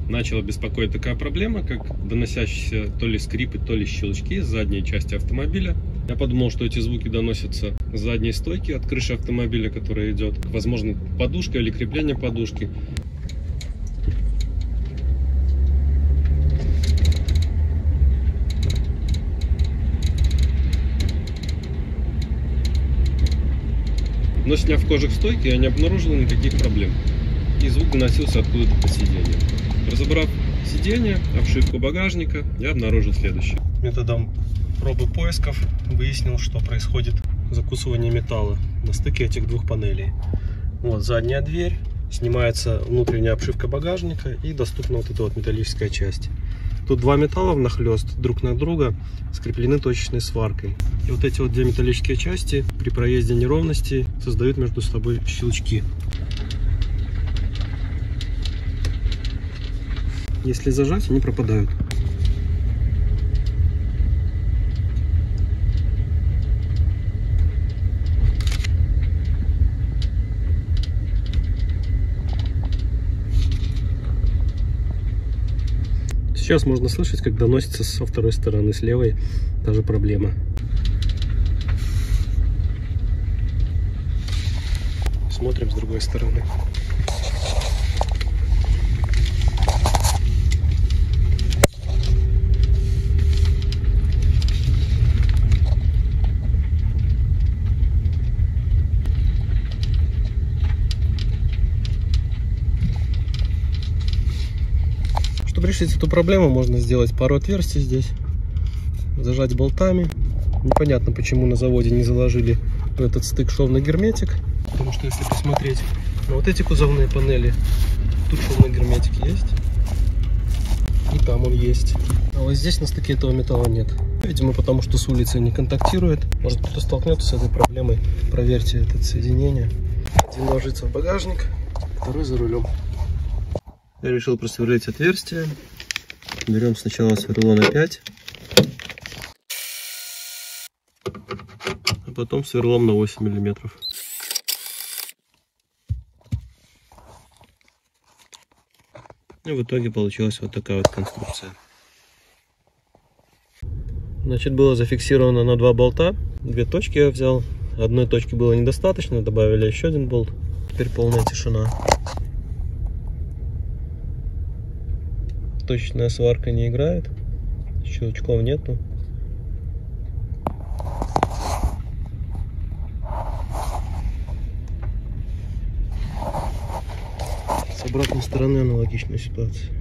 начала беспокоить такая проблема, как доносящиеся то ли скрипы, то ли щелчки с задней части автомобиля. Я подумал, что эти звуки доносятся с задней стойки от крыши автомобиля, которая идет. Возможно, подушка или крепление подушки. Но сняв кожух стойки, я не обнаружил никаких проблем. И звук доносился откуда-то по сиденью. Разобрав сиденье, обшивку багажника, я обнаружил следующее. Методом пробы поисков выяснил, что происходит закусывание металла на стыке этих двух панелей. Вот задняя дверь, снимается внутренняя обшивка багажника и доступна вот эта вот металлическая часть. Тут два металла внахлёст друг на друга скреплены точечной сваркой. И вот эти вот две металлические части при проезде неровностей создают между собой щелчки. Если зажать, они пропадают. Сейчас можно слышать, как доносится со второй стороны, с левой та же проблема. Смотрим с другой стороны. Чтобы решить эту проблему, можно сделать пару отверстий здесь, зажать болтами. Непонятно, почему на заводе не заложили в этот стык шовный герметик, потому что если посмотреть на вот эти кузовные панели, тут шовный герметик есть, и там он есть. А вот здесь на стыке этого металла нет. Видимо, потому что с улицы не контактирует. Может, кто-то столкнется с этой проблемой. Проверьте это соединение. Один ложится в багажник, второй за рулем. Я решил просверлить отверстие. Берем сначала сверло на 5, а потом сверлом на 8 миллиметров. И в итоге получилась вот такая вот конструкция. Значит, было зафиксировано на 2 болта. 2 точки я взял. Одной точки было недостаточно, добавили еще один болт. Теперь полная тишина. Точечная сварка не играет, щелчков нету. С обратной стороны аналогичная ситуация.